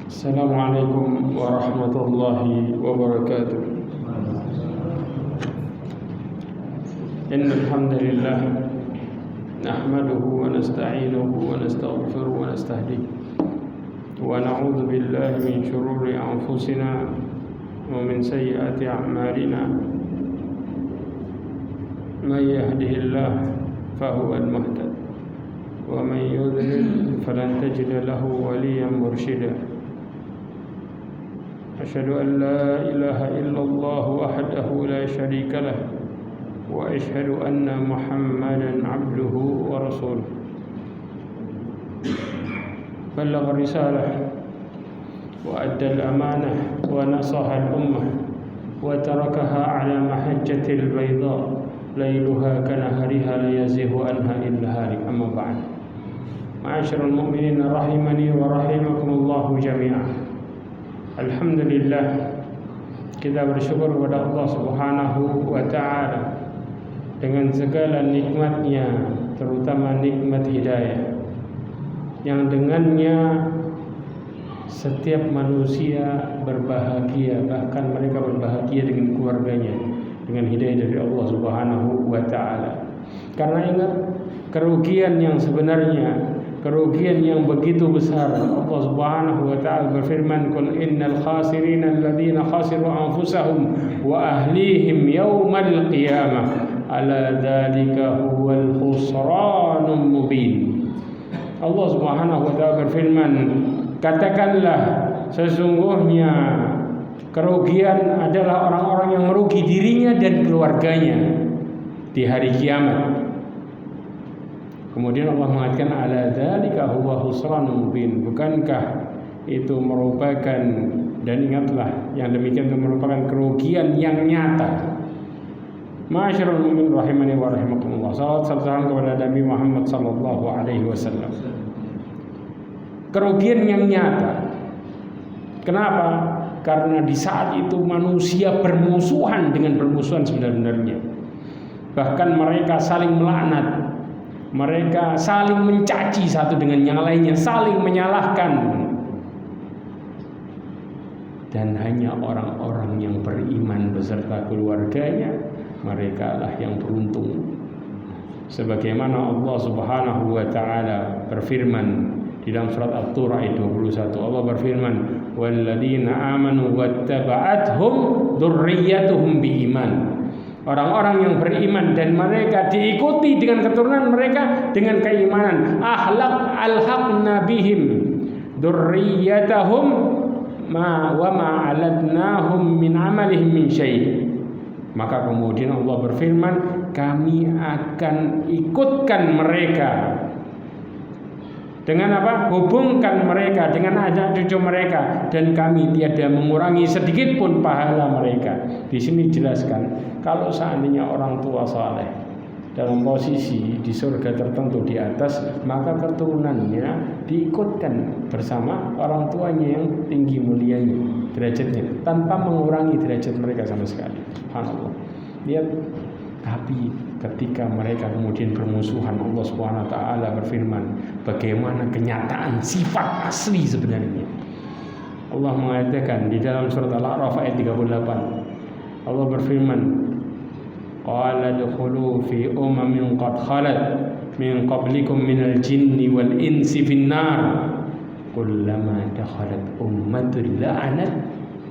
Assalamualaikum warahmatullahi wabarakatuh. Innal hamdalillah nahmaduhu wa nasta'inuhu wa nastaghfiruhu wa nastahdihi wa na'udzu billahi min shururi anfusina wa min sayyiati a'malina. Man yahdihillahu fahuwal muhtadi wa man yudlil falan tajida lahu waliyyan mursyida. Asyhadu an la ilaha illallah wahdahu la syarika lah wa asyhadu anna Muhammadan abduhu wa rasuluh. Ballagha risalah wa adda al-amanah wa nasaha al-ummah wa tarakaha ala mahajjatil bayda lailuha kanahariha la yazihu anha illa halik. Amma ba'd. Ma'asyiral mu'minin rahimani wa rahimakumullah jami'an. Alhamdulillah, kita bersyukur kepada Allah Subhanahu wa ta'ala dengan segala nikmatnya, terutama nikmat hidayah, yang dengannya setiap manusia berbahagia, bahkan mereka berbahagia dengan keluarganya, dengan hidayah dari Allah Subhanahu wa ta'ala. Karena ingat, kerugian yang sebenarnya, kerugian yang begitu besar, Allah Subhanahu wa ta'ala berfirman, "Qul innal khasirina alladziina khasiru anfusahum wa ahlihim yaumal qiyamah ala dzalika huwal khusranul mubin." Allah Subhanahu wa ta'ala berfirman, katakanlah sesungguhnya kerugian adalah orang-orang yang merugi dirinya dan keluarganya di hari kiamat. Kemudian Allah mengatakan ala dzalika huwa khusranul mubin. Bukankah itu merupakan, dan ingatlah yang demikian itu merupakan kerugian yang nyata. Ma'asyiral mu'minin rahimani wa rahimakumullah. Salawat serta kepada Nabi Muhammad sallallahu alaihi wasallam. Kerugian yang nyata. Kenapa? Karena di saat itu manusia bermusuhan dengan bermusuhan sebenarnya. Bahkan mereka saling melaknat. Mereka saling mencaci satu dengan yang lainnya, saling menyalahkan. Dan hanya orang-orang yang beriman beserta keluarganya, mereka lah yang beruntung. Sebagaimana Allah Subhanahu wa ta'ala berfirman di dalam surat At-Tur ayat 21. Allah berfirman, "Walladzina amanu wattaba'athum dzurriyyatuhum biiman." Orang-orang yang beriman dan mereka diikuti dengan keturunan mereka dengan keimanan. Alhaqna bihim dzurriyyatahum ma aladnahum min amalihim min syai'. Maka kemudian Allah berfirman, kami akan ikutkan mereka. Dengan apa? Hubungkan mereka dengan anak cucu mereka, dan kami tiada mengurangi sedikit pun pahala mereka. Di sini dijelaskan, kalau seandainya orang tua saleh dalam posisi di surga tertentu di atas, maka keturunannya diikutkan bersama orang tuanya yang tinggi mulianya derajatnya, tanpa mengurangi derajat mereka sama sekali. Subhanallah. Lihat, tapi ketika mereka kemudian bermusuhan, Allah Subhanahu wa ta'ala berfirman bagaimana kenyataan sifat asli sebenarnya. Allah mengatakan di dalam surat Al-A'raf ayat 38, Allah berfirman, qala dukhulu fi umamin qad khalat min qablikum minal jinni wal insi fin nar kullama dakhalat ummatun la'anat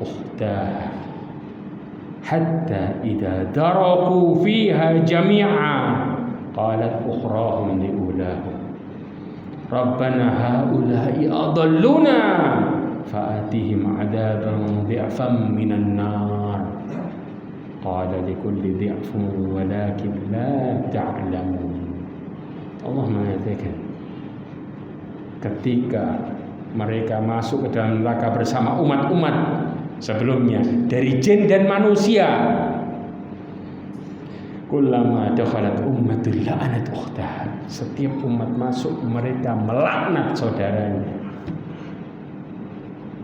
ukhtaha hatta idza daraku fiha jami'a qalat ukhrahum liulahum rabbana haula'i adalluna fa'atihim 'adaban dhi'fan minan nar qala likulli dhi'fun walakin la ta'lamun. Allah mengatakan ketika mereka masuk ke dalam neraka bersama umat-umat sebelumnya dari jin dan manusia, kullama dakhalat ummatul la'anat ukhtaha, setiap umat masuk mereka melaknat saudaranya.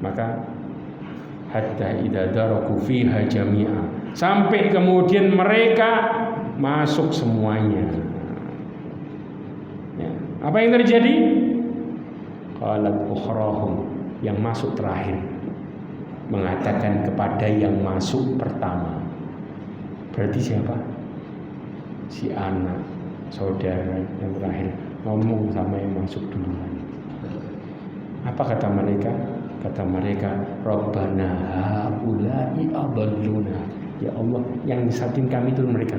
Maka hatta idza daraku fiha jami'a, sampai kemudian mereka masuk semuanya. Ya. Apa yang terjadi? Qalat ukhrahum, yang masuk terakhir mengatakan kepada yang masuk pertama. Berarti siapa? Si anak, saudara yang terakhir ngomong sama yang masuk duluan. Apa kata mereka? Kata mereka, Rabbana haula'i adalluna. Ya Allah, yang nisatin kami itu mereka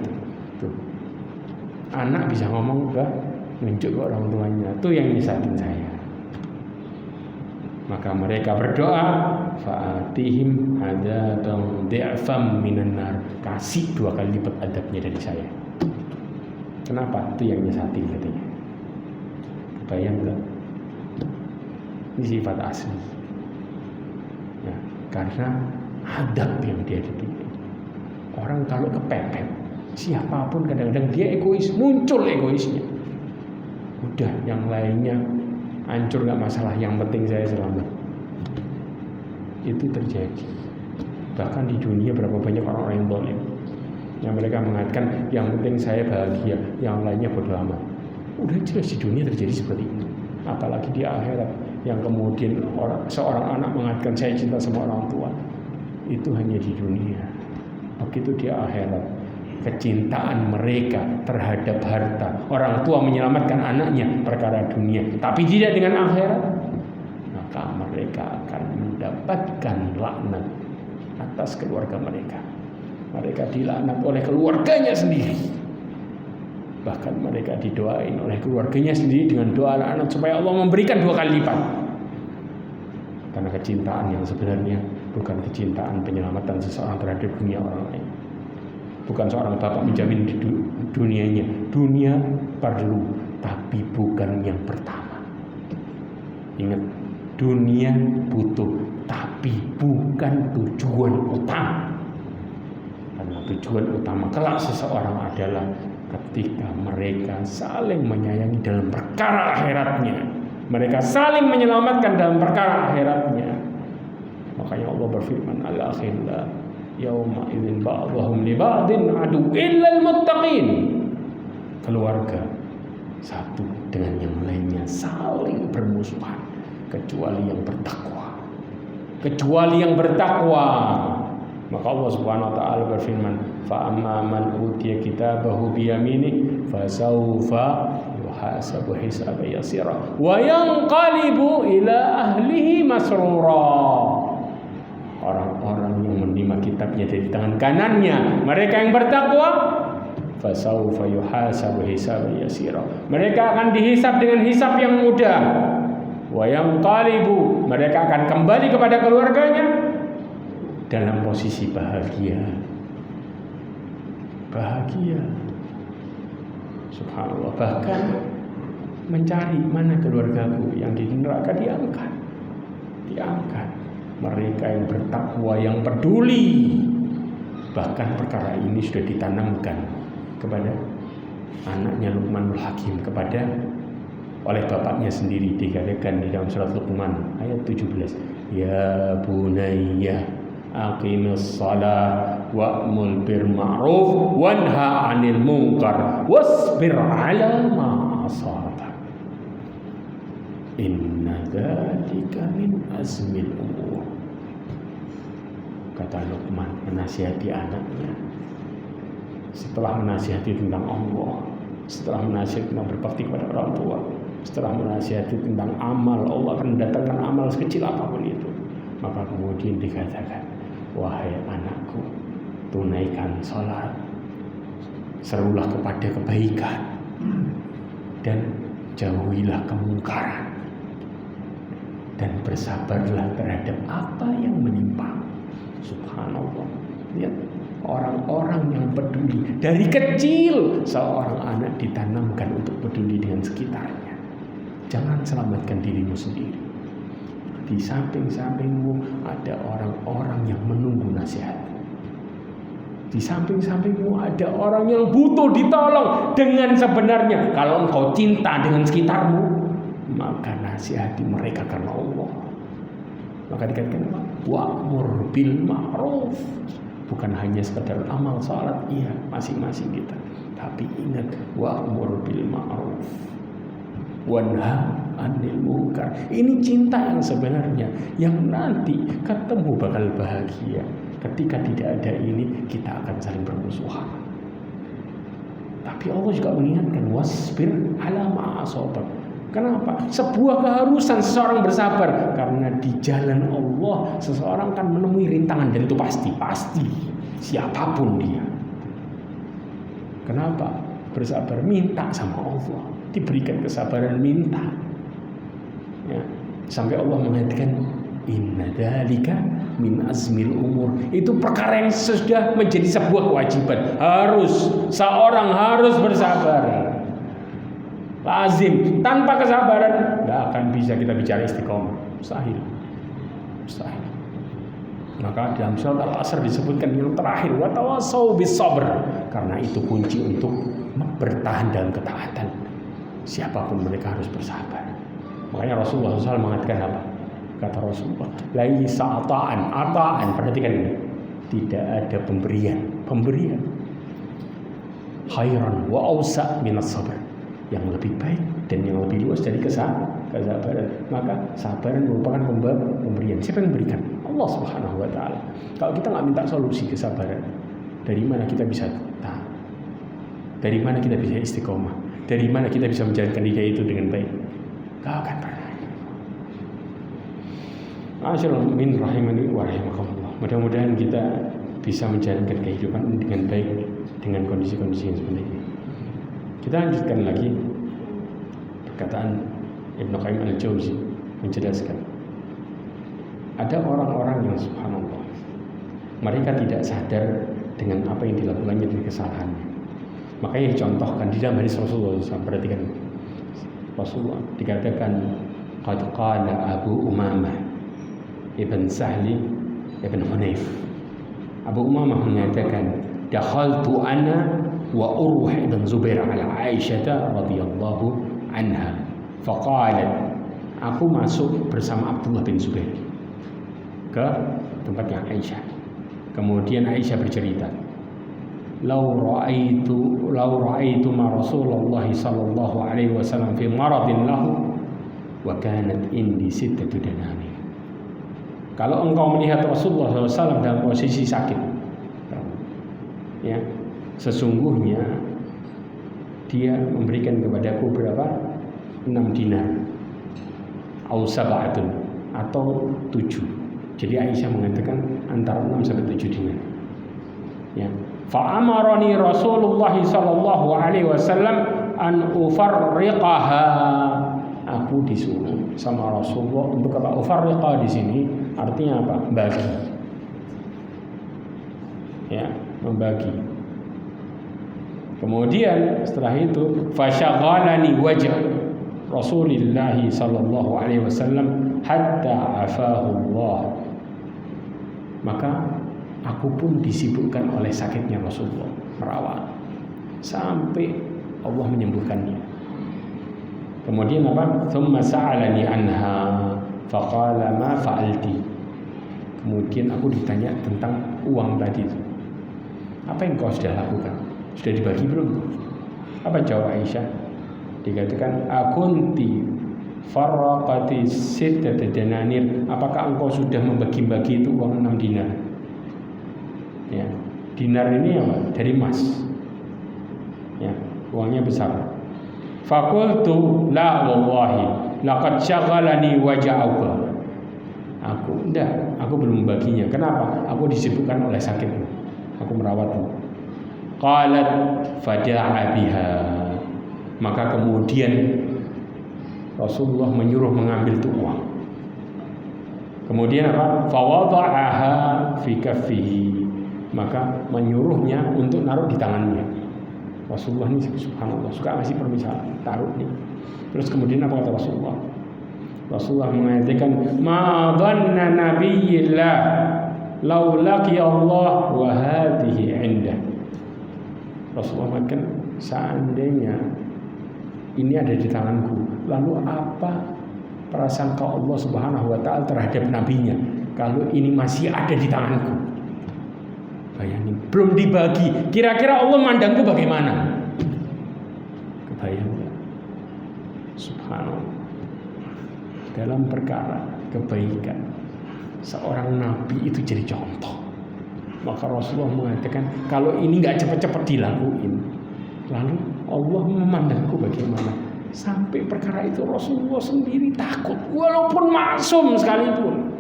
tuh. Anak bisa ngomong ke nunjuk ke orang tuanya, tuh yang nisatin saya. Maka mereka berdoa, fa'atihim adzabam di'fam minan nar. Kasih 2 kali lipat adabnya dari saya. Kenapa? Itu yang nyesatin katanya. Bayang enggak? Ini sifat asli. Ya, karena adab yang dia diberi. Orang kalau kepepet, siapapun kadang-kadang dia egois, muncul egoisnya. Udah, yang lainnya hancur gak masalah, yang penting saya selamat. Itu terjadi. Bahkan di dunia berapa banyak orang-orang yang zalim, yang mereka mengatakan yang penting saya bahagia, yang lainnya bodoh amat. Udah jelas di dunia terjadi seperti itu. Apalagi di akhirat, yang kemudian seorang anak mengatakan saya cinta sama orang tua. Itu hanya di dunia. Begitu di akhirat, kecintaan mereka terhadap harta, orang tua menyelamatkan anaknya perkara dunia, tapi tidak dengan akhirat, maka mereka akan mendapatkan laknat atas keluarga mereka. Mereka dilaknat oleh keluarganya sendiri. Bahkan mereka didoain oleh keluarganya sendiri dengan doa laknat supaya Allah memberikan 2 kali lipat. Karena kecintaan yang sebenarnya bukan kecintaan penyelamatan seseorang terhadap dunia orang lain. Bukan seorang bapak menjamin di dunianya. Dunia perlu, tapi bukan yang pertama. Ingat, dunia butuh, tapi bukan tujuan utama. Karena tujuan utama kelak seseorang adalah ketika mereka saling menyayangi dalam perkara akhiratnya. Mereka saling menyelamatkan dalam perkara akhiratnya. Makanya Allah berfirman, al-akhillah yauma idzin ba'dhum li ba'din adu illal muttaqin. Keluarga satu dengan yang lainnya saling bermusuhan kecuali yang bertakwa. Kecuali yang bertakwa. Maka Allah Subhanahu wa taala berfirman, fa amma man utiya kitabahu bi yaminihi fasawfa yuhasabu hisaban yasira wa yanqalibu ila ahlihi masrura. Orang-orang yang menerima kitabnya dari tangan kanannya, mereka yang bertakwa, fasawfa yuhasabu hisaban yasira. Mereka akan dihisab dengan hisab yang mudah. Wa yanqalibu, mereka akan kembali kepada keluarganya dalam posisi bahagia. Bahagia. Subhanallah, bahkan mencari mana keluargaku yang di neraka, diangkat. Mereka yang bertakwa, yang peduli. Bahkan perkara ini sudah ditanamkan kepada anaknya Luqmanul Hakim, kepada oleh bapaknya sendiri, dikatakan di dalam surat Luqman ayat 17, ya bunayya aqimis shalah wa'mur bil ma'ruf wanha 'anil munkar wasbir 'ala ma asabak inna dzalika min azmil umur. Kata Luqman menasihati anaknya, setelah menasihati tentang Allah, setelah menasihati tentang berbakti kepada orang tua, setelah menasihati tentang amal, Allah akan mendatangkan amal sekecil apapun itu. Maka kemudian dikatakan, wahai anakku, tunaikan sholat, serulah kepada kebaikan, dan jauhilah kemungkaran, dan bersabarlah terhadap apa yang menimpa. Subhanallah, lihat orang-orang yang peduli dari kecil. Seorang anak ditanamkan untuk peduli dengan sekitarnya. Jangan selamatkan dirimu sendiri. Di samping-sampingmu ada orang-orang yang menunggu nasihat. Di samping-sampingmu ada orang yang butuh ditolong dengan sebenarnya. Kalau engkau cinta dengan sekitarmu, maka nasihati mereka karena Allah. Maka dikatakan wa'mur bil ma'ruf. Bukan hanya sekedar amal salat, iya, masing-masing kita. Tapi ingat, wa'mur bil ma'ruf wanha 'anil munkar. Ini cinta yang sebenarnya, yang nanti ketemu bakal bahagia. Ketika tidak ada ini, kita akan saling bermusuhan. Tapi Allah juga mengingatkan, wasbir ala ma asabak. Kenapa? Sebuah keharusan seseorang bersabar, karena di jalan Allah seseorang akan menemui rintangan, dan itu pasti siapapun dia. Kenapa? Bersabar, minta sama Allah, diberikan kesabaran, minta. Ya. Sampai Allah mengatakan, inna dzalika min azmil umur. Itu perkara yang sudah menjadi sebuah kewajiban. Seorang harus bersabar. Lazim. Tanpa kesabaran tidak akan bisa kita bicara istiqomah. Mustahil. Maka dalam surat Al-Asr disebutkan yang terakhir, wa tawassaw bis sabr, karena itu kunci untuk bertahan dalam ketaatan. Siapapun mereka harus bersabar. Makanya Rasulullah SAW mengatakan apa? Kata Rasulullah, laisa ata'an, perhatikan ini, tidak ada pemberian khairan wa ausa minas sabr, yang lebih baik dan yang lebih luas dari kesabaran. Maka sabaran merupakan pemberian. Siapa yang memberikan? Allah Subhanahu wa taala. Kalau kita nggak minta solusi kesabaran, dari mana kita bisa tahan? Dari mana kita bisa istiqomah? Dari mana kita bisa menjalankan hidayah itu dengan baik? Gak akan pernah. Ma'asyiral min rahimani wa rahimakumullah. Mudah-mudahan kita bisa menjalankan kehidupan dengan baik dengan kondisi-kondisi yang seperti ini. Kita lanjutkan lagi perkataan Ibnu Qayyim al-Jauzi menjelaskan, ada orang-orang yang subhanallah, mereka tidak sadar dengan apa yang dilakukannya dari kesalahannya. Makanya dicontohkan di dalam hadis Rasulullah SAW. Perhatikan, Rasulullah dikatakan, qad qala Abu Umamah ibn Sahli ibn Hunayf. Abu Umamah mengatakan, dakhaltu ana wa Urwah ibn Zubair ala Aisyah radhiyallahu anha faqalat, aku masuk bersama Abdullah bin Zubair ke tempatnya Aisyah. Kemudian Aisyah bercerita, lau ra'aitu ma Rasulullah sallallahu alaihi wasallam fi maradin lahu wa kanat indi sittatu dananir. Kalau engkau melihat Rasulullah SAW dalam posisi sakit, ya, sesungguhnya dia memberikan kepadaku berapa? 6 dinar au sab'atun, atau 7. Jadi Aisyah mengatakan antara 6 sampai 7 dinar. Ya. Fa'amarani Rasulullah sallallahu alaihi wasallam an ufarriqaha. Aku disuruh sama Rasulullah untuk apa? Ufarriqah di sini artinya apa? Bagi. Ya, membagi. Kemudian setelah itu fasyaghalani wajh Rasulullah sallallahu alaihi wasallam hatta afahu Allah. Maka aku pun disibukkan oleh sakitnya Rasulullah, merawat sampai Allah menyembuhkannya. Kemudian apa? Thumma sa'alani anha faqala ma fa'alti. Kemudian aku ditanya tentang uang tadi itu. Apa yang kau sudah lakukan? Sudah dibagi belum? Apa jawab Aisyah? Dikatakan akunti farraqati sittata dananir. Apakah engkau sudah membagi-bagi itu uang 6 dinar? Ya, dinar ini apa? Dari emas. Ya, uangnya besar. Fakultu la wallahi laqad syaghalani waja'uka. Aku belum membaginya. Kenapa? Aku disibukkan oleh sakitmu. Aku merawatmu. Qalat fada'a biha. Maka kemudian Rasulullah menyuruh mengambil itu uang. Kemudian apa? Fawada'aha fi kaffihi. Maka menyuruhnya untuk naruh di tangannya. Rasulullah ini subhanallah suka ngasih permisalan, taruh nih. Terus kemudian apa kata Rasulullah? Rasulullah mengatakan, ma dhanna nabiyillah law laqi Allah wa hadhihi 'indah. Rasulullah mengatakan, seandainya ini ada di tanganku, lalu apa prasangka Allah Subhanahu wa taala terhadap nabinya kalau ini masih ada di tanganku? Bayangin, belum dibagi. Kira-kira Allah mandangku bagaimana? Kebayang. Subhanallah. dalam perkara kebaikan. Seorang nabi itu jadi contoh. Maka Rasulullah mengatakan, kalau ini nggak cepat-cepat dilakuin, lalu Allah memandangku bagaimana? Sampai perkara itu Rasulullah sendiri takut, walaupun maksum sekalipun.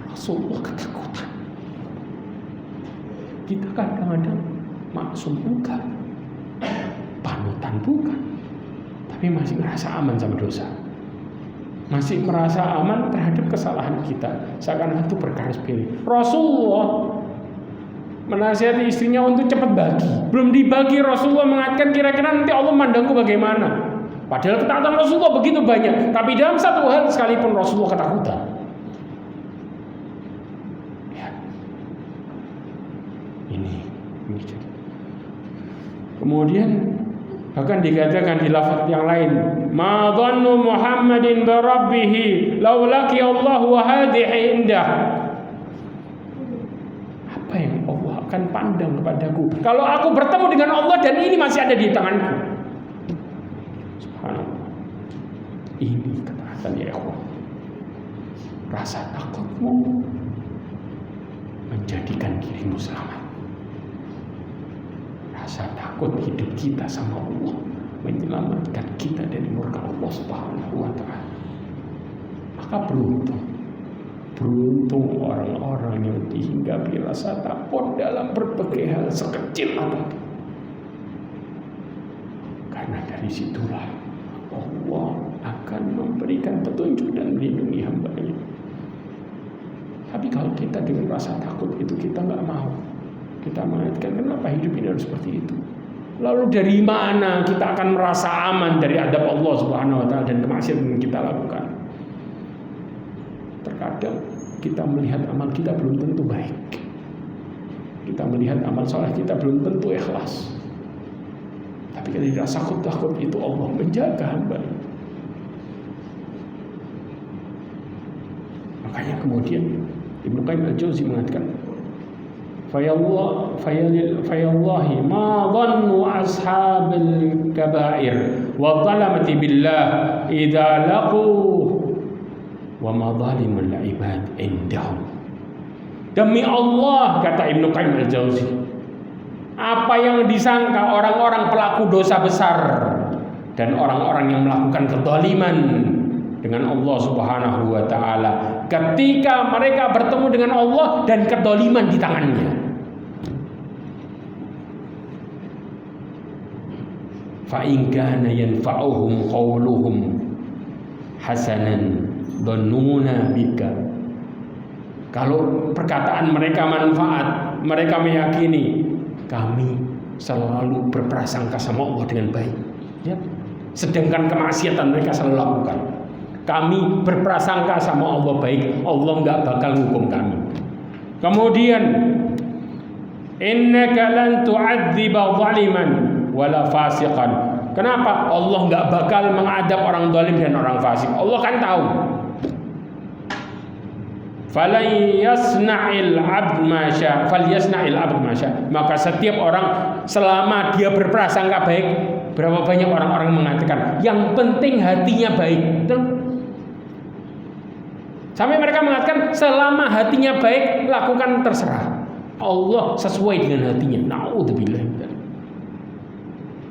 Rasulullah ketakutan. Kita kadang-kadang maksum bukan, panutan bukan, tapi masih merasa aman sama dosa, masih merasa aman terhadap kesalahan kita, seakan-akan itu perkara sepele. Rasulullah menasihati istrinya untuk cepat bagi, belum dibagi Rasulullah mengatakan kira-kira nanti Allah mandangku bagaimana. Padahal ketakutan Rasulullah begitu banyak, tapi dalam satu hal sekalipun Rasulullah ketakutan. Ya. Ini. Kemudian bahkan dikatakan di lafaz yang lain, ma dhannu Muhammadin bi rabbih law laqiya Allah wa hadhihi indah. Apa yang Allah akan pandang kepadaku kalau aku bertemu dengan Allah dan ini masih ada di tanganku? Subhanallah. Ini ketaatan ya ikhwan. Rasa takutmu menjadikan dirimu selamat. Rasa takut hidup kita sama Allah menyelamatkan kita dari murka Allah Subhanahu wa ta'ala. Maka beruntung orang-orang yang dihinggapi rasa takut dalam berbagai hal sekecil apapun. Karena dari situlah Allah akan memberikan petunjuk dan melindungi hamba-Nya. Tapi kalau kita dengan rasa takut itu kita nggak mau, kita mengatakan kenapa hidup ini harus seperti itu. Lalu dari mana kita akan merasa aman dari adab Allah Subhanahu wa ta'ala dan kemaksiatan yang kita lakukan? Terkadang kita melihat amal kita belum tentu baik. Kita melihat amal soleh kita belum tentu ikhlas. Tapi dari rasa takut itu Allah menjaga hamba. Makanya kemudian Ibnu Qayyim al-Jauzi mengatakan, Fayallahi ma dhannu ashabil kabair wa dhalamati billah idza laqu wa ma dhalimul ibad indahum. Demi Allah, kata Ibnu Qayyim al-Jauzi, apa yang disangka orang-orang pelaku dosa besar dan orang-orang yang melakukan kezaliman dengan Allah Subhanahu wa ta'ala ketika mereka bertemu dengan Allah dan kezaliman di tangannya, fa in kana yanfa'uhum qawluhum hasanan dhanuna bika. Kalau perkataan mereka manfaat, mereka meyakini kami selalu berprasangka sama Allah dengan baik, ya. Sedangkan kemaksiatan mereka selalu lakukan. Kami berprasangka sama Allah baik, Allah nggak bakal hukum kami. Kemudian, innaka lan tu'adziba zaliman wala fasiqan. Kenapa? Allah nggak bakal mengadab orang zalim dan orang fasik. Allah kan tahu. Falyasna'il 'abd ma syaa, falyasna'il 'abd ma syaa. Maka setiap orang selama dia berprasangka baik, berapa banyak orang-orang mengatakan yang penting hatinya baik. Sampai mereka mengatakan selama hatinya baik lakukan terserah. Allah sesuai dengan hatinya. Na'udzubillah.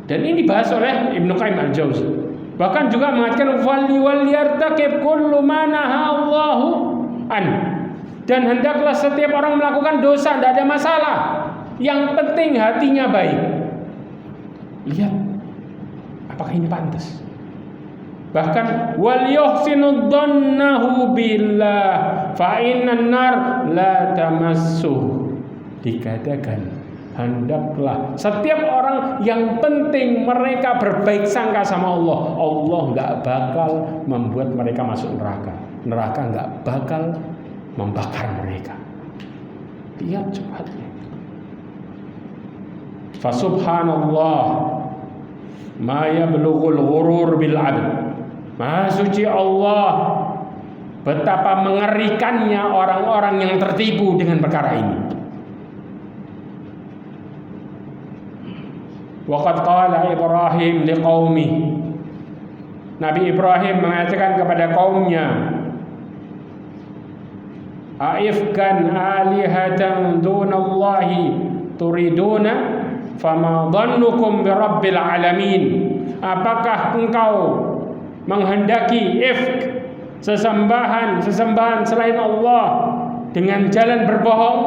Dan ini dibahas oleh Ibnu Qayyim al-Jauzi. Bahkan juga mengatakan wal yartaqib kullu ma nahallahu an. Dan hendaklah setiap orang melakukan dosa, tidak ada masalah. Yang penting hatinya baik. Lihat, apakah ini pantas? Bahkan wal yuhsinu dhannahu billah fa innan nar la tamassuh. Dikatakan hendaklah setiap orang yang penting mereka berbaik sangka sama Allah. Allah nggak bakal membuat mereka masuk neraka. Neraka nggak bakal membakar mereka. Lihat cepatnya. Fa subhanallah ma yablughul ghurur bil 'abd. Maha suci Allah, betapa mengerikannya orang-orang yang tertipu dengan perkara ini. Waqad qala Ibrahim liqaumihi Nabi Ibrahim mengatakan kepada kaumnya, aifkan alihatan dunallahi turiduna fama dhannukum birabbil alamin. Apakah engkau menghendaki ifk, sesembahan selain Allah dengan jalan berbohong?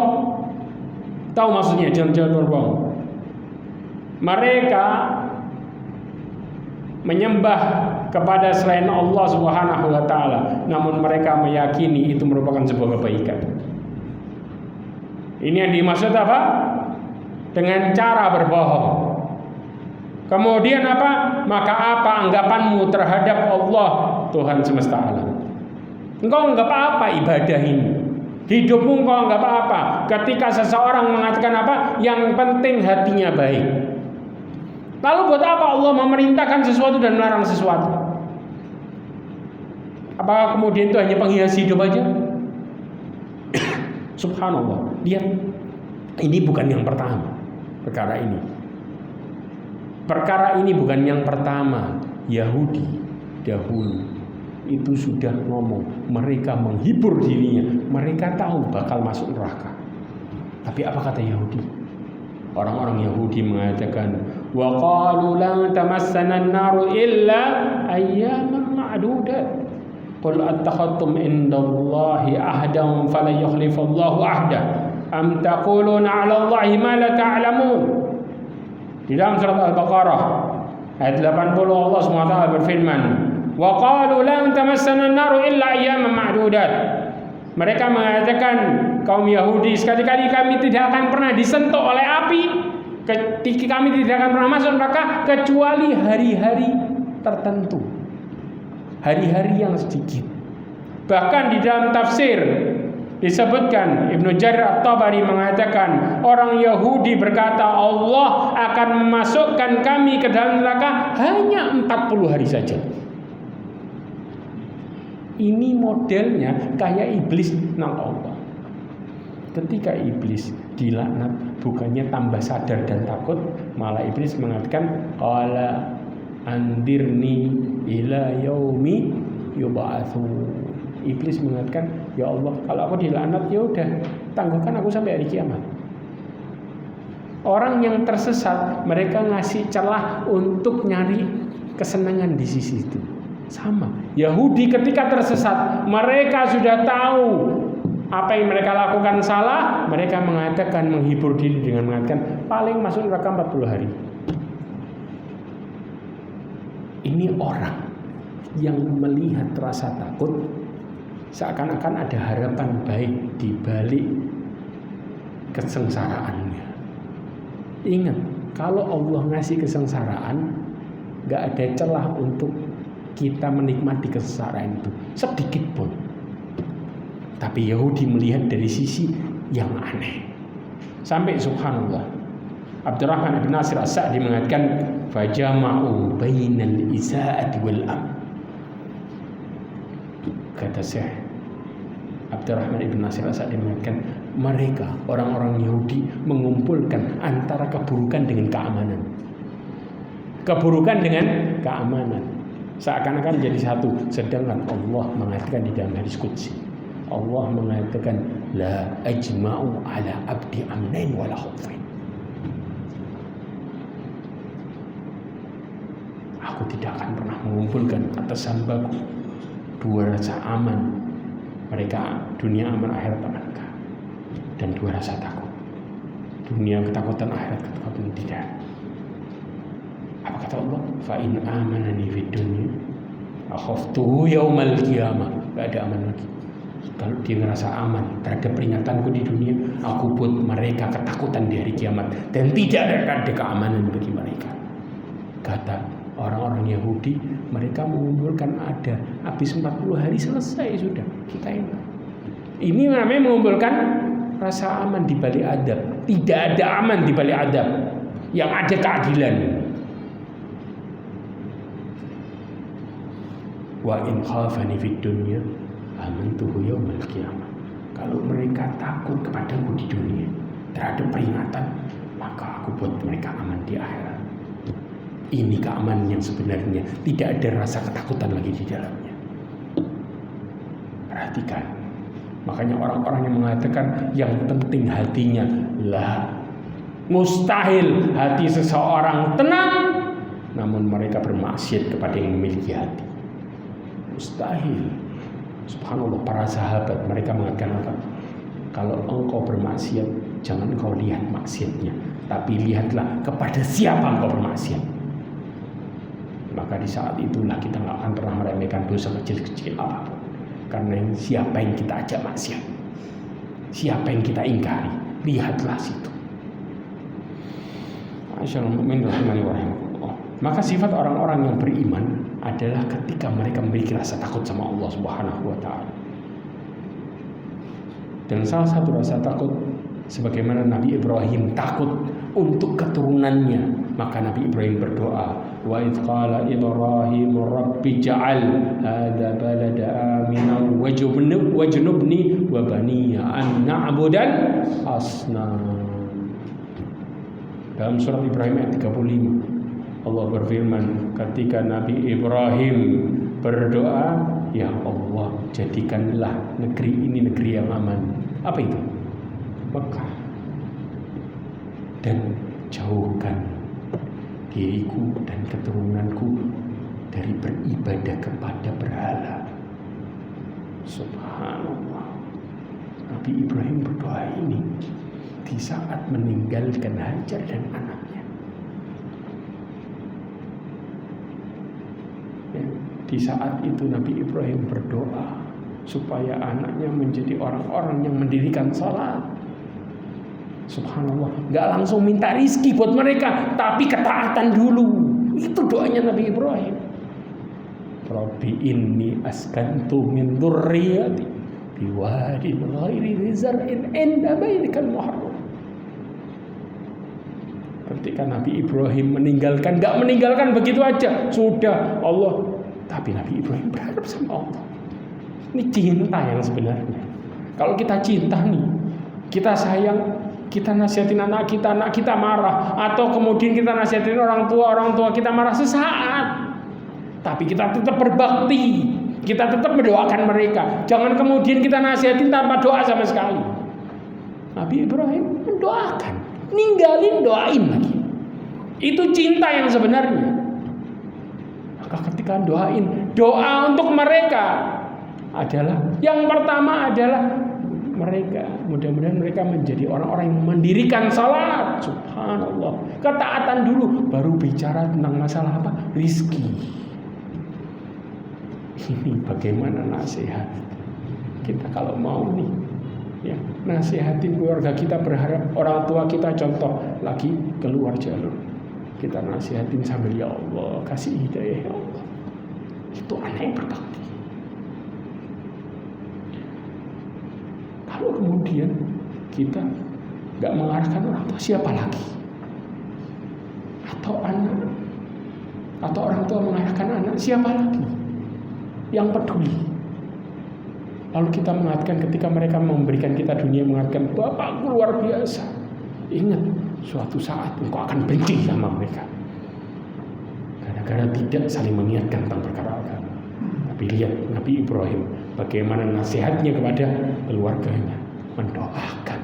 Tahu maksudnya jalan berbohong? Mereka menyembah kepada selain Allah Subhanahu wa taala, namun mereka meyakini itu merupakan sebuah kebaikan. Ini yang dimaksud apa? Dengan cara berbohong. Kemudian apa? Maka apa anggapanmu terhadap Allah, Tuhan semesta alam? Engkau anggap apa ibadah ini? Hidupmu engkau anggap apa? Ketika seseorang mengatakan apa? Yang penting hatinya baik. Lalu buat apa Allah memerintahkan sesuatu dan melarang sesuatu? Apakah kemudian itu hanya penghias hidup aja? Subhanallah. Lihat, ini bukan yang pertama perkara ini. Perkara ini bukan yang pertama. Yahudi dahulu itu sudah ngomong, mereka menghibur dirinya, mereka tahu bakal masuk neraka. Tapi apa kata Yahudi? Orang-orang Yahudi mengatakan, wa qalu lan tamassana an-naru illa ayyaman ma'dudat. Qul attakhadtum indallahi ahdan falan yukhlifallahu ahda. Am taquluna 'ala Allahi ma la ta'lamun. Di dalam surat Al-Baqarah ayat 80 Allah SWT berfirman, wa qalu lan tamassana an-naru illa ayyaman ma'dudat. Mereka mengatakan, kaum Yahudi, sekali-kali kami tidak akan pernah disentuh oleh api, ketika kami tidak akan pernah masuk neraka kecuali hari-hari tertentu, hari-hari yang sedikit. Bahkan di dalam tafsir disebutkan, Ibnu Jarir At-Tabari mengatakan, orang Yahudi berkata Allah akan memasukkan kami ke dalam neraka hanya 40 hari saja. Ini modelnya kayak iblis nang Allah. Ketika iblis dilaknat, bukannya tambah sadar dan takut, malah iblis mengatakan, qala andirni ila yaumi yub'atsun. Iblis mengatakan, ya Allah, kalau aku dilaknat ya udah, tangguhkan aku sampai hari kiamat. Orang yang tersesat, mereka ngasih celah untuk nyari kesenangan di sisi itu. Sama, Yahudi ketika tersesat, mereka sudah tahu apa yang mereka lakukan salah, mereka mengatakan, menghibur diri dengan mengatakan paling masuk neraka 40 hari. Ini orang yang melihat rasa takut, seakan-akan ada harapan baik di balik kesengsaraannya. Ingat, kalau Allah ngasih kesengsaraan, gak ada celah untuk kita menikmati kesengsaraan itu sedikit pun. Tapi Yahudi melihat dari sisi yang aneh. Sampai subhanallah, Abdurrahman bin Nasir As-Sa'di mengatakan, fajama'u bainal isaa'ati wal am. Kata Syekh Abdurrahman bin Nasir As-Sa'di mengatakan, mereka orang-orang Yahudi mengumpulkan antara keburukan dengan keamanan. Keburukan dengan keamanan, seakan-akan jadi satu. Sedangkan Allah mengatakan di dalam hadis qudsi, Allah mengatakan, la ajma'u ala abdi amnain wala khawfain. Aku tidak akan pernah mengumpulkan atas hambaku dua rasa aman, mereka dunia aman, akhirat aman, dan dua rasa takut, dunia ketakutan, akhirat ketakutan. Tidak. Apa kata Allah? Fa in amanani fid dunya akhaftuhu yaumal qiyamah. Gak ada aman lagi. Kalau dia ngerasa aman terhadap peringatanku di dunia, aku buat mereka ketakutan di hari kiamat, dan tidak ada keamanan bagi mereka. Kata orang-orang Yahudi, mereka mengumpulkan ada, habis 40 hari selesai sudah, kita enak. Ini namanya mengumpulkan rasa aman di balik adab. Tidak ada aman di balik adab, yang ada keadilan. Wa in khafani fid dunya amantuhu yaumal qiyamah. Kalau mereka takut kepadaku di dunia terhadap peringatan, maka aku buat mereka aman di akhirat. Ini keamanan yang sebenarnya, tidak ada rasa ketakutan lagi di dalamnya. Perhatikan. Makanya orang-orang yang mengatakan yang penting hatinya, lah mustahil hati seseorang tenang namun mereka bermaksiat kepada yang memiliki hati. Mustahil. Subhanallah, para sahabat mereka mengatakan apa? Kalau engkau bermaksiat, jangan engkau lihat maksiatnya, tapi lihatlah kepada siapa engkau bermaksiat. Maka di saat itulah kita nggak akan pernah meremehkan dosa kecil-kecil apapun. Karena siapa yang kita ajak maksiat, siapa yang kita ingkari, lihatlah situ. Maka sifat orang-orang yang beriman adalah ketika mereka memiliki rasa takut sama Allah Subhanahu wa taala. Dan salah satu rasa takut sebagaimana Nabi Ibrahim takut untuk keturunannya, maka Nabi Ibrahim berdoa, wa idz qala Ibrahim rabbi ja'al hadza balada aminan wajnubni wa baniya an na'budal asnam. Dalam surat Ibrahim ayat 35 Allah berfirman ketika Nabi Ibrahim berdoa, ya Allah jadikanlah negeri ini negeri yang aman. Apa itu? Mekah. Dan jauhkan diriku dan keturunanku dari beribadah kepada berhala. Subhanallah. Nabi Ibrahim berdoa ini di saat meninggalkan Hajar dan anaknya. Di saat itu Nabi Ibrahim berdoa supaya anaknya menjadi orang-orang yang mendirikan salat. Subhanallah, gak langsung minta rizki buat mereka, tapi ketaatan dulu. Itu doanya Nabi Ibrahim. Rabbi inni askantu min dzurriyyati biwadin ghairi rizar'in inda baitikal muharram. Ketika Nabi Ibrahim gak meninggalkan begitu aja, sudah Allah. Tapi Nabi Ibrahim berharap sama Allah. Ini cinta yang sebenarnya. Kalau kita cinta nih, kita sayang, kita nasihatin anak kita marah, atau kemudian kita nasihatin orang tua kita marah sesaat, tapi kita tetap berbakti, kita tetap mendoakan mereka. Jangan kemudian kita nasihatin tanpa doa sama sekali. Nabi Ibrahim mendoakan, ninggalin doain lagi. Itu cinta yang sebenarnya. Maka ketika doa untuk mereka adalah yang pertama adalah mereka, mudah-mudahan mereka menjadi orang-orang yang mendirikan salat. Subhanallah, ketaatan dulu, baru bicara tentang masalah apa? Rizki. Ini bagaimana nasihat kita kalau mau nih, ya, nasihatin keluarga kita, berharap orang tua kita contoh lagi keluar jalur, kita nasihatin sambil ya Allah kasih hidayah ya Allah. Itu anak yang berbakti. Kalau kemudian kita gak mengarahkan orang tua, siapa lagi? Atau anak, atau orang tua mengarahkan anak, siapa lagi yang peduli? Lalu kita mengatakan ketika mereka memberikan kita dunia, mengatakan Bapakku luar biasa. Ingat, suatu saat engkau akan benci sama mereka gara-gara tidak saling mengingatkan tentang perkara agama. Tapi lihat Nabi Ibrahim bagaimana nasihatnya kepada keluarganya, mendoakan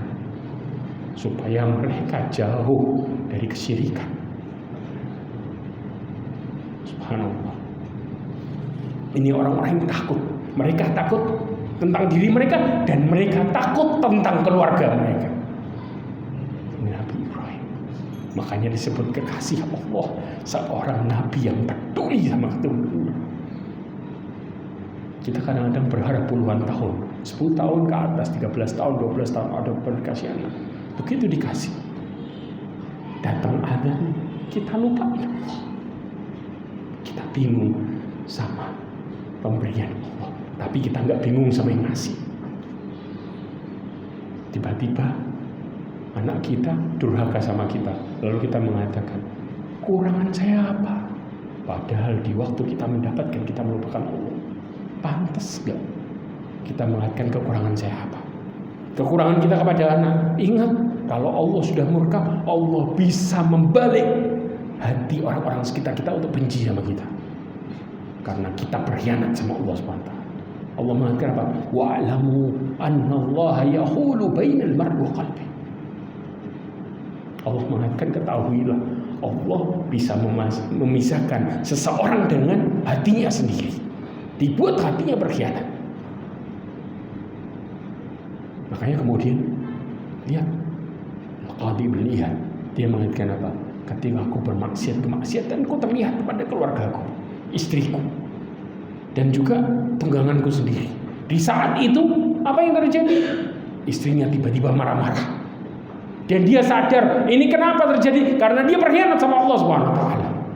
supaya mereka jauh dari kesyirikan. Subhanallah. Ini orang-orang yang takut. Mereka takut tentang diri mereka dan mereka takut tentang keluarga mereka. Ini Nabi Ibrahim. Makanya disebut kekasih Allah, seorang nabi yang peduli sama keturunannya. Kita kadang-kadang berharap puluhan tahun, 10 tahun ke atas, 13 tahun, 12 tahun ada dikasih anak. Begitu dikasih, datang adzan, kita lupa Allah. Kita bingung sama pemberian Allah, tapi kita nggak bingung sama yang ngasih. Tiba-tiba anak kita durhaka sama kita, lalu kita mengatakan, kurangan saya apa? Padahal di waktu kita mendapatkan, kita melupakan Allah. Pantas gak kita mengatakan kekurangan saya apa? Kekurangan kita kepada anak. Ingat, kalau Allah sudah murka, Allah bisa membalik hati orang-orang sekitar kita untuk benci sama kita karena kita berkhianat sama Allah SWT. Allah mengatakan apa? Wa'lamu anna Allah yahulu bainal mar'i wa qalbi. Allah mengatakan, ketahuilah Allah bisa memisahkan seseorang dengan hatinya sendiri. Dibuat hatinya berkhianat. Makanya kemudian lihat Qadi melihat, dia mengatakan apa? Ketika aku bermaksiat kemaksiatan, ku terlihat kepada keluargaku, istriku, dan juga tungganganku sendiri. Di saat itu apa yang terjadi? Istrinya tiba-tiba marah-marah. Dan dia sadar, ini kenapa terjadi? Karena dia berkhianat sama Allah SWT.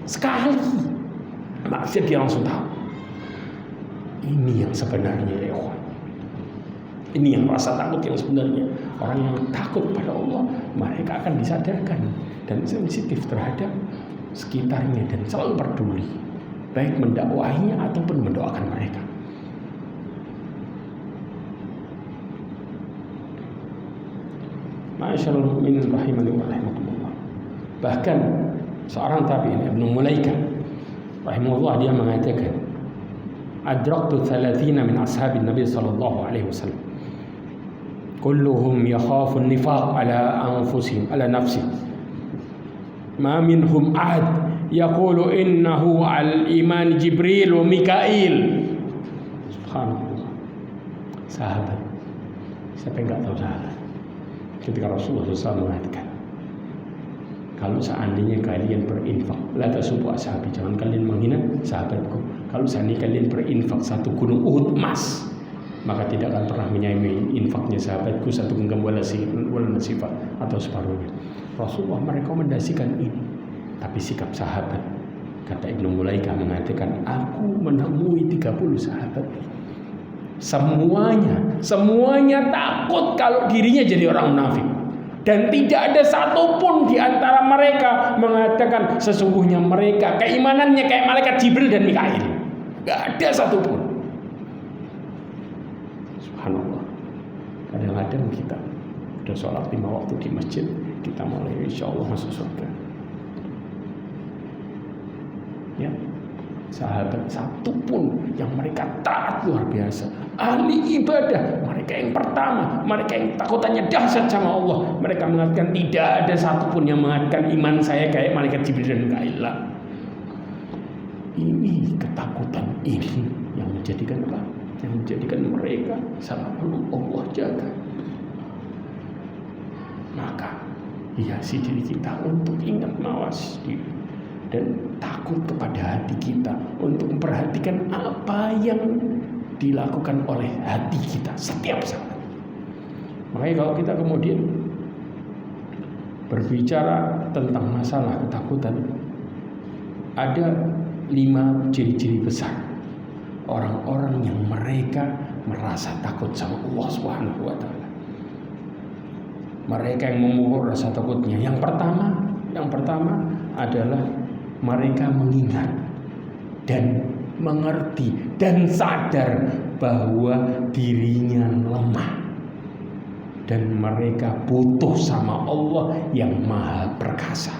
Sekali maksiat dia langsung tahu. Ini yang sebenarnya ya Allah. Ini yang rasa takut yang sebenarnya. Orang yang takut pada Allah, mereka akan disadarkan dan sensitif terhadap sekitarnya dan selalu peduli, baik mendakwahinya ataupun mendoakan mereka. Ma'asyiral mu'minin rahimani wa rahimakumullah. Bahkan seorang tabi'in Ibnu Mulaikah rahimahullah, dia mengatakan, adraktu 30 min ashabin Nabi sallallahu alaihi wasallam kulluhum yakhafu an-nifaq ala anfusihim ala nafsi ma minhum ahad yaqulu innahu al-iman Jibril wa Mikail. Subhanallah. Sahabat, siapa yang enggak tahu sahabat ketika Rasulullah SAW mengatakan, kalau seandainya kalian berinfak, la tasubbu ashabi, jangan kalian menghina sahabatku. Kalau seandainya kalian berinfak satu gunung Uhud emas, maka tidak akan pernah menyaingi infaknya sahabatku satu genggam wala nasifah atau separuhnya. Rasulullah merekomendasikan ini, tapi sikap sahabat, kata Ibnu Mulaikah mengatakan, aku menemui 30 sahabat, semuanya takut kalau dirinya jadi orang munafik, dan tidak ada satupun di antara mereka mengatakan sesungguhnya mereka keimanannya kayak malaikat Jibril dan Mikail. Gak ada satupun. Subhanallah. Kadang-kadang kita udah sholat 5 waktu di masjid, kita mulai insya Allah masuk surga. Ya, sahabat satupun yang mereka taat luar biasa, ahli ibadah, mereka yang pertama, mereka yang takutannya dahsyat sama Allah, mereka mengatakan tidak ada satupun yang mengatakan iman saya kayak malaikat Jibril dan Mikail. Ini ketakutan ini yang menjadikan apa? Yang menjadikan mereka selalu Allah jaga. Maka hiasi diri kita untuk ingat mawas diri dan takut kepada hati kita untuk memperhatikan apa yang dilakukan oleh hati kita setiap saat. Makanya kalau kita kemudian berbicara tentang masalah ketakutan, ada 5 ciri-ciri besar orang-orang yang mereka merasa takut sama Allah Subhanahu wa taala. Mereka yang memupuk rasa takutnya. Yang pertama adalah mereka mengingat dan mengerti dan sadar bahwa dirinya lemah dan mereka butuh sama Allah yang Maha Perkasa.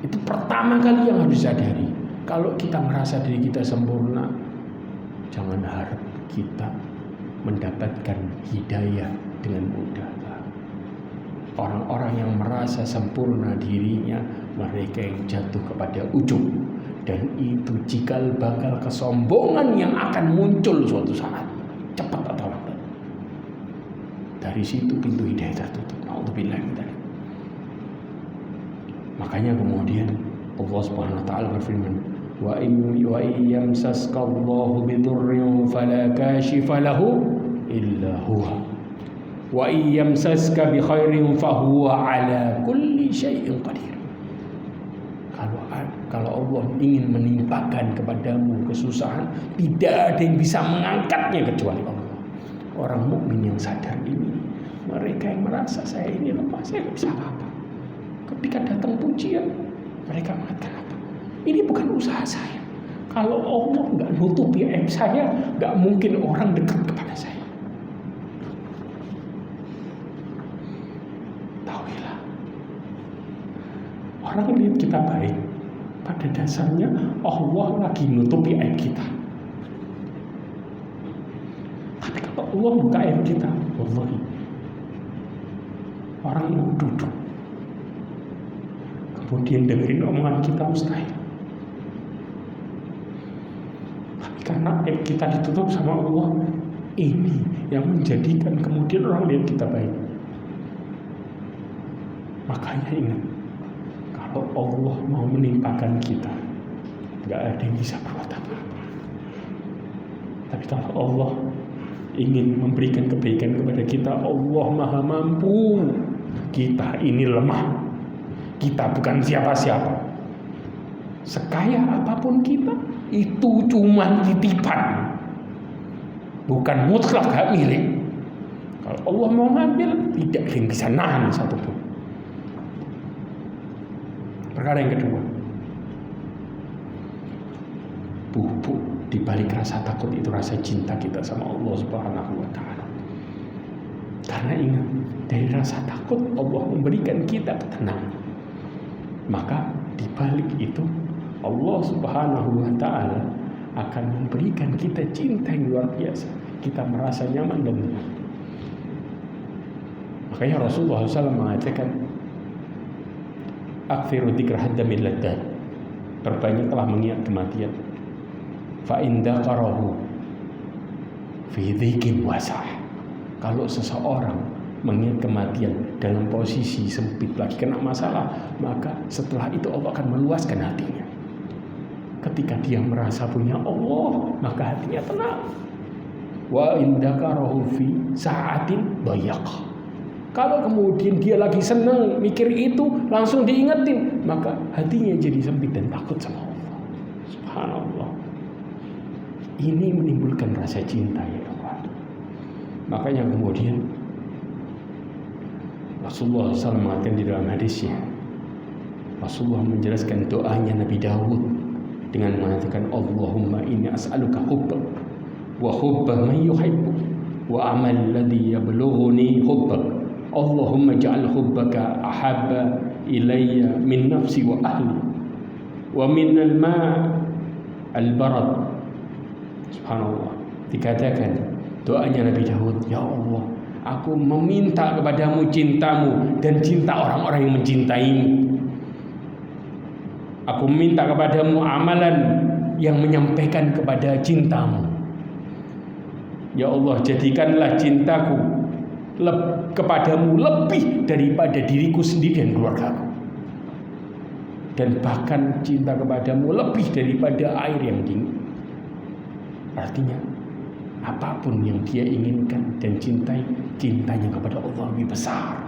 Itu pertama kali yang harus disadari. Kalau kita merasa diri kita sempurna, jangan harap kita mendapatkan hidayah dengan mudah. Orang-orang yang merasa sempurna dirinya, mereka yang jatuh kepada ujub, dan itu cikal bakal kesombongan yang akan muncul suatu saat, cepat atau lambat. Dari situ pintu hidayah tertutup. Nauzubillah min dzalik. Makanya kemudian Allah Subhanahu wa taala berfirman, wa yamsaska Allahu bidurrin fala kashifa lahu illa huwa wa yamsaska bi khairin fahuwa ala kulli syai'in qadir. Kalau Allah ingin menimpakan kepadamu kesusahan, tidak ada yang bisa mengangkatnya kecuali Allah. Orang mukmin yang sadar ini, mereka yang merasa saya ini lemah, saya tidak bisa apa-apa. Ketika datang pujian, mereka mengatakan apa? Ini bukan usaha saya. Kalau Allah nggak nutupi aib saya, nggak mungkin orang dekat kepada saya. Orang lihat kita baik, pada dasarnya Allah lagi nutupi aib kita. Tapi kalau Allah buka aib kita, wallahi orang mau duduk kemudian dengerin omongan kita mustahil. Tapi karena aib kita ditutup sama Allah, ini yang menjadikan kemudian orang lihat kita baik. Makanya ingat, kalau Allah mau menimpakan kita, gak ada yang bisa berbuat apa-apa. Tapi kalau Allah ingin memberikan kebaikan kepada kita, Allah Maha Mampu. Kita ini lemah, kita bukan siapa-siapa. Sekaya apapun kita, itu cuma titipan, bukan mutlak hak milik. Kalau Allah mau ngambil, tidak ada yang bisa nahan satupun. Perkara yang kedua, bubuk di balik rasa takut itu rasa cinta kita sama Allah Subhanahu wa Ta'ala. Karena ingat, dari rasa takut Allah memberikan kita ketenangan. Maka di balik itu Allah Subhanahu wa Ta'ala akan memberikan kita cinta yang luar biasa. Kita merasa nyaman dan tenang. Makanya Rasulullah SAW mengatakan, akthiru dzikra haddamil laddat, perbanyaklah mengingat kematian. Fa inda qarahu fi dhikin wasah. Kalau seseorang mengingat kematian dalam posisi sempit, lagi kena masalah, maka setelah itu Allah akan meluaskan hatinya. Ketika dia merasa punya Allah, maka hatinya tenang. Wa inda qarahu fi sa'atin dayaq. Kalau kemudian dia lagi senang mikir itu, langsung diingetin, maka hatinya jadi sempit dan takut sama Allah. Subhanallah. Ini menimbulkan rasa cinta ya Allah. Makanya kemudian Rasulullah SAW mengatakan di dalam hadisnya, Rasulullah menjelaskan doanya Nabi Dawud dengan mengatakan, Allahumma inni as'aluka hubbak wa hubba man yuhibbuk wa amal ladhi yablughuni hubbak. Allahumma ja'al hubbaka ahabba ilayya min nafsi wa ahli wa min al-ma' al-barad. Subhanallah. Dikatakan doanya Nabi Daud, ya Allah, aku meminta kepadamu cintamu dan cinta orang-orang yang mencintaimu. Aku minta kepadamu amalan yang menyampaikan kepada cintamu. Ya Allah, jadikanlah cintaku kepadamu lebih daripada diriku sendiri dan keluargaku, dan bahkan cinta kepadamu lebih daripada air yang dingin. Artinya apapun yang dia inginkan dan cintai, cintanya kepada Allah lebih besar.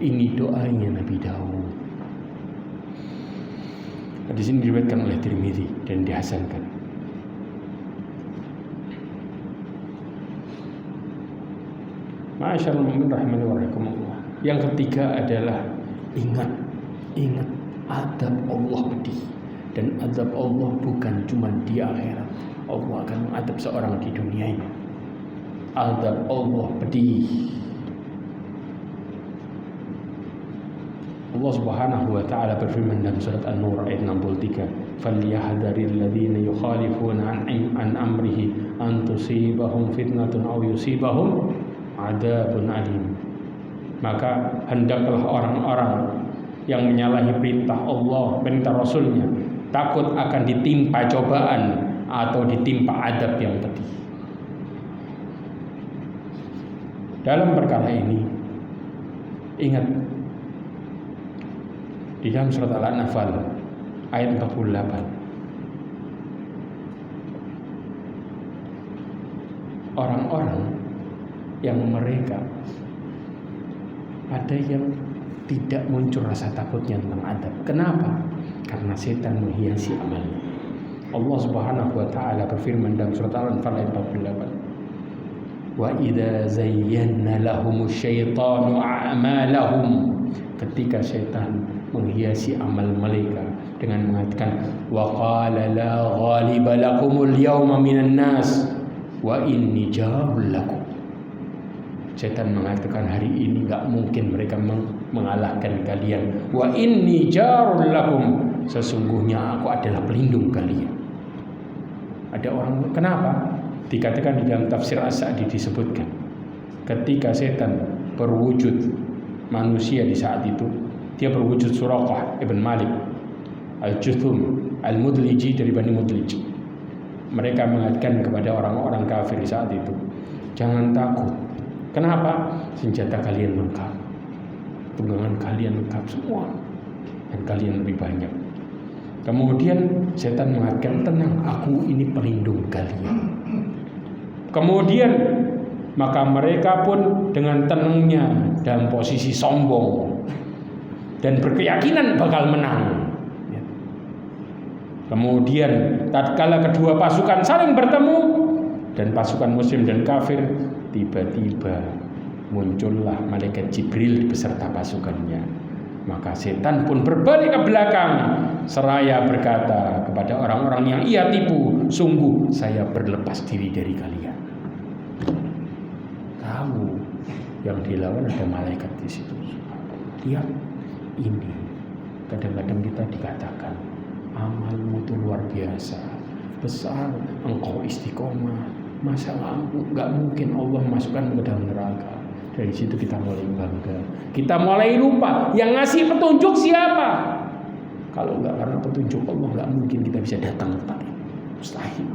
Ini doanya Nabi Daud. Di sini diriwayatkan oleh Tirmidzi dan dihasankan. Ma'asyarul mu'min rahimani wa rahimakumullah. Yang ketiga adalah ingat adab Allah pedih. Dan adab Allah bukan cuma di akhirat. Allah akan mengadab seorang di dunia ini. Adab Allah pedih. Allah Subhanahu wa Ta'ala berfirman dalam surat An-Nur ayat 63, "Falyahdharil ladzina yukhalifuna an amrihi an tusibahum fitnatun aw yusibahum adabun alim." Maka hendaklah orang-orang yang menyalahi perintah Allah, perintah Rasulnya, takut akan ditimpa cobaan atau ditimpa adab yang pedih. Dalam perkara ini, ingat di dalam surat Al-Anfal ayat 48, orang-orang yang mereka ada yang tidak muncul rasa takutnya tentang adab. Kenapa? Karena setan menghiasi amalnya. Allah Subhanahu wa Ta'ala berfirman dalam surat Al-Anfal ayat 48, "Wa idza zayyana lahumus syaitanu a'malahum." Ketika setan menghiasi amal mereka dengan mengatakan, "Wa qala la ghaliba lakumul yawma minan nas wa inni jarul lakum." Setan mengatakan hari ini enggak mungkin mereka mengalahkan kalian. Wa inni jarul lakum, sesungguhnya aku adalah pelindung kalian. Ada orang, kenapa? Dikatakan di dalam tafsir As-Sa'di disebutkan, ketika setan berwujud manusia di saat itu, dia berwujud Suraqah ibn Malik Al-Juthum Al-Mudliji dari Bani Mudlij. Mereka mengatakan kepada orang-orang kafir di saat itu, jangan takut. Kenapa? Senjata kalian lengkap, tunggangan kalian lengkap semua, dan kalian lebih banyak. Kemudian setan mengatakan, tenang, aku ini pelindung kalian. Kemudian maka mereka pun dengan tenangnya dalam posisi sombong dan berkeyakinan bakal menang. Kemudian tatkala kedua pasukan saling bertemu dan pasukan muslim dan kafir, tiba-tiba muncullah malaikat Jibril beserta pasukannya. Maka setan pun berbalik ke belakang seraya berkata kepada orang-orang yang ia tipu, sungguh saya berlepas diri dari kalian. Tahu yang dilawan ada malaikat di situ. Lihat ini, kadang-kadang kita dikatakan amalmu itu luar biasa, besar, engkau istiqomah, masa nggak mungkin Allah masukkan ke dalam neraka. Dari situ kita mulai bangga, kita mulai lupa yang ngasih petunjuk siapa. Kalau nggak karena petunjuk Allah, nggak mungkin kita bisa datang ke tempat ini, mustahil.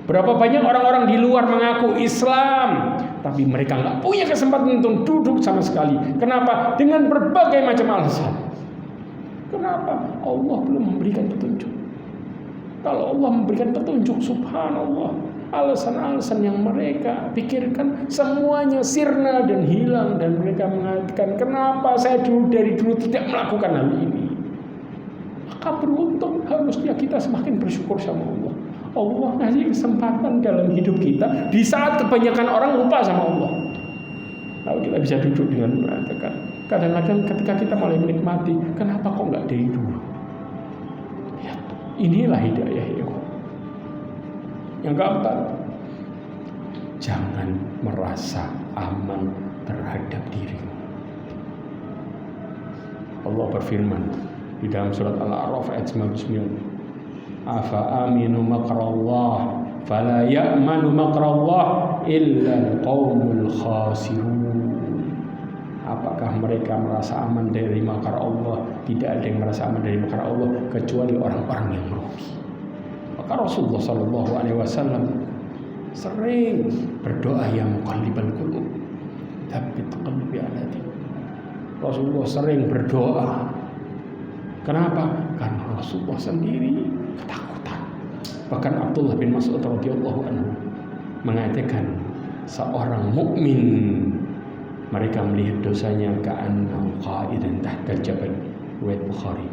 Berapa banyak orang-orang di luar mengaku Islam, tapi mereka nggak punya kesempatan untuk duduk sama sekali. Kenapa? Dengan berbagai macam alasan. Kenapa? Allah belum memberikan petunjuk. Kalau Allah memberikan petunjuk, subhanallah, alasan-alasan yang mereka pikirkan semuanya sirna dan hilang, dan mereka mengatakan, kenapa saya dari dulu tidak melakukan hal ini? Maka beruntung, harusnya kita semakin bersyukur sama Allah. Allah ngasih kesempatan dalam hidup kita di saat kebanyakan orang lupa sama Allah. Lalu kita bisa duduk dengan mengatakan, kadang-kadang ketika kita mulai menikmati, kenapa kok nggak dari dulu? Ya, inilah hidayah ya. Yang keempat, jangan merasa aman terhadap diri. Allah berfirman di dalam surat Al-A'raf ayat 99, afa aminu makrallah fala ya'manu makrallah illa al-qaumul khasirun. Apakah mereka merasa aman dari makar Allah? Tidak ada yang merasa aman dari makar Allah kecuali orang-orang yang merugi. Maka Rasulullah SAW sering berdoa, ya muqallibal qulub tsabbit qalbi ala dinik. Rasulullah sering berdoa. Kenapa? Karena Rasulullah sendiri ketakutan. Bahkan Abdullah bin Mas'ud radhiyallahu anhu mengatakan, seorang mukmin mereka melihat dosanya ka'annahu qa'idan tahta jabal, riwayat Bukhari.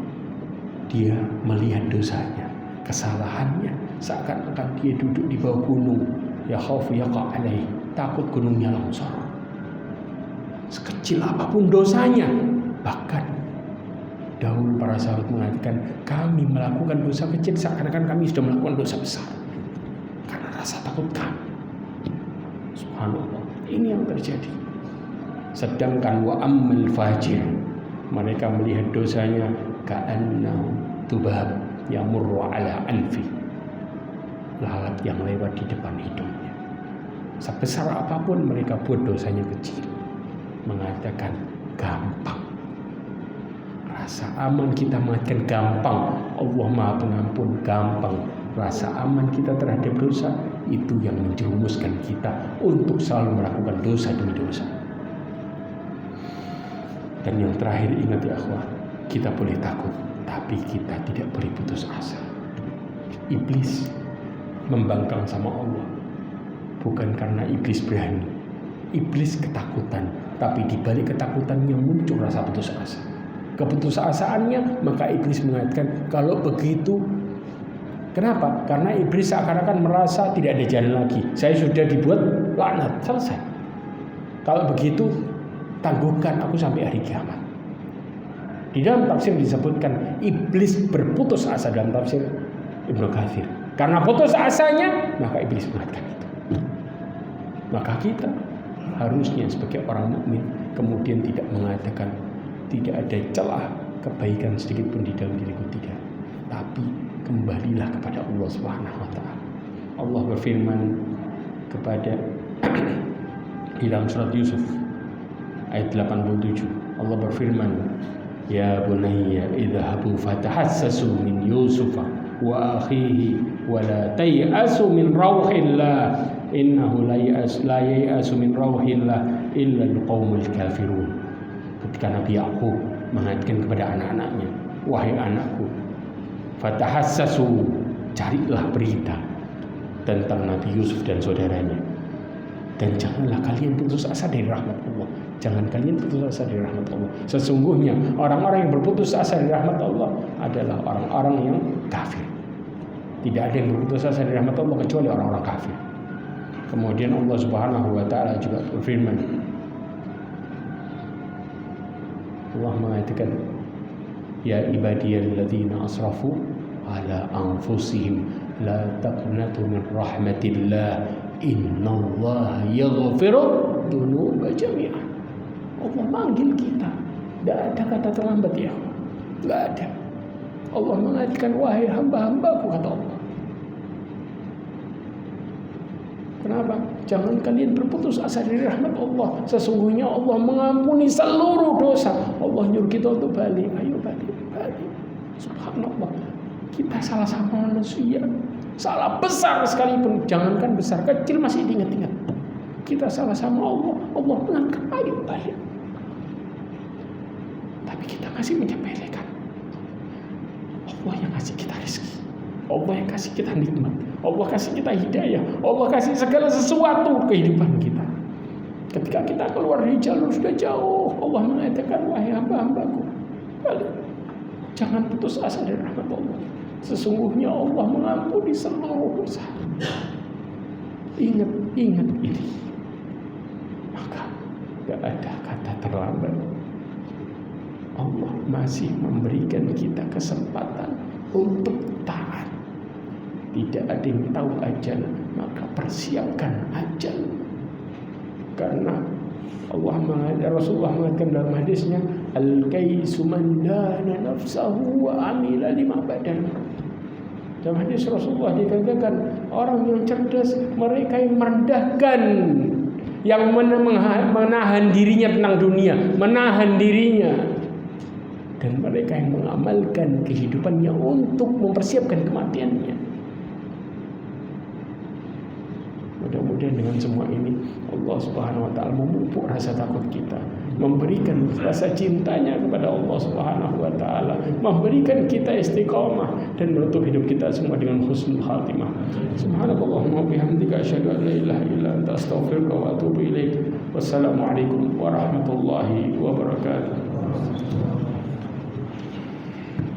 Dia melihat dosanya, kesalahannya, seakan-akan dia duduk di bawah gunung, ya khaufu yaqa' alaih, takut gunungnya longsor. Sekecil apapun dosanya, bahkan dahulu para sahabat mengatakan, kami melakukan dosa kecil seakan-akan kami sudah melakukan dosa besar karena rasa takut kami. Subhanallah, ini yang terjadi. Sedangkan wa ammal fajir, mereka melihat dosanya ka'annahu tubab yamurru ala anfi, lalat yang lewat di depan hidungnya. Sebesar apapun mereka buat dosanya kecil, mengatakan gampang. Rasa aman kita mengatakan gampang, Allah Maha Pengampun, gampang. Rasa aman kita terhadap dosa itu yang menjerumuskan kita untuk selalu melakukan dosa demi dosa. Dan yang terakhir, ingat ya akhwat, kita boleh takut, tapi kita tidak boleh putus asa. Iblis membangkang sama Allah bukan karena iblis berani, iblis ketakutan, tapi di balik ketakutannya muncul rasa putus asa. Keputusasaannya, maka iblis mengatakan, kalau begitu, kenapa? Karena iblis seakan-akan merasa tidak ada jalan lagi. Saya sudah dibuat laknat, selesai. Kalau begitu, tangguhkan aku sampai hari kiamat. Di dalam tafsir disebutkan iblis berputus asa dalam tafsir Ibnu Katsir. Karena putus asanya, maka iblis mengatakan itu. Maka kita harusnya sebagai orang mukmin kemudian tidak mengatakan, tidak ada celah kebaikan sedikit pun di dalam diriku, tidak. Tapi kembalilah kepada Allah Subhanahu wa taala. Allah berfirman kepada di dalam surat Yusuf ayat 87. Allah berfirman, "Ya bunayya idhabu fatahassasu min Yusufa wa akhihi wa la tay'asu min rauhillah innahu la ya'asu min rauhillah illa al-qaumul kafirun." Ketika Nabi Yakub mengatakan kepada anak-anaknya, "Wahai anakku, fatahassasu, carilah berita tentang Nabi Yusuf dan saudaranya, dan janganlah kalian putus asa dari rahmat Allah." Jangan kalian putus asa dari rahmat Allah. Sesungguhnya orang-orang yang berputus asa dari rahmat Allah adalah orang-orang yang kafir. Tidak ada yang berputus asa dari rahmat Allah kecuali orang-orang kafir. Kemudian Allah Subhanahu wa taala juga berfirman, Allah mengatakan, "Ya ibadiyalladzina asrafu ala anfusihim la taqnatu min rahmatillah innallaha yaghfiru dzunuba jami'an." Allah manggil kita, tidak ada kata terlambat ya, tidak ada. Allah mengatakan, "Wahai hamba-hambaku," kata Allah. Kenapa? Jangan kalian berputus asa dari rahmat Allah. Sesungguhnya Allah mengampuni seluruh dosa. Allah nyuruh kita untuk balik. Ayo balik. Subhanallah. Kita salah sama manusia, salah besar sekalipun, jangankan besar, kecil masih diingat-ingat. Kita salah sama Allah, Allah mengangkat, ayo balik. Tapi kita masih menyepelekan. Allah yang kasih kita rezeki, Allah yang kasih kita nikmat, Allah kasih kita hidayah, Allah kasih segala sesuatu kehidupan kita. Ketika kita keluar dari jalur sudah jauh, Allah mengatakan, "Wahai hamba-hambaku, balik. Jangan putus asa dari rahmat Allah. Sesungguhnya Allah mengampuni seluruh dosa." Ingat ini. Maka tidak ada kata terlambat. Allah masih memberikan kita kesempatan untuk taat. Tidak ada yang tahu ajal, maka persiapkan ajal. Karena Rasulullah mengatakan dalam hadisnya, "Al-kaisu man dana nafsahu wa amila lima badan." Dalam hadis Rasulullah dikatakan, orang yang cerdas mereka yang merendahkan, yang menahan dirinya tentang dunia, menahan dirinya, dan mereka yang mengamalkan kehidupannya untuk mempersiapkan kematiannya. Mudah-mudahan dengan semua ini Allah Subhanahu wa taala memupuk rasa takut kita, memberikan rasa cintanya kepada Allah Subhanahu wa taala, memberikan kita istiqamah dan menutup hidup kita semua dengan husnul khatimah. Subhanallahumma wa bihamdika asyhadu an la ilaha illa anta astaghfiruka wa atubu ilaik. Wassalamualaikum warahmatullahi wabarakatuh.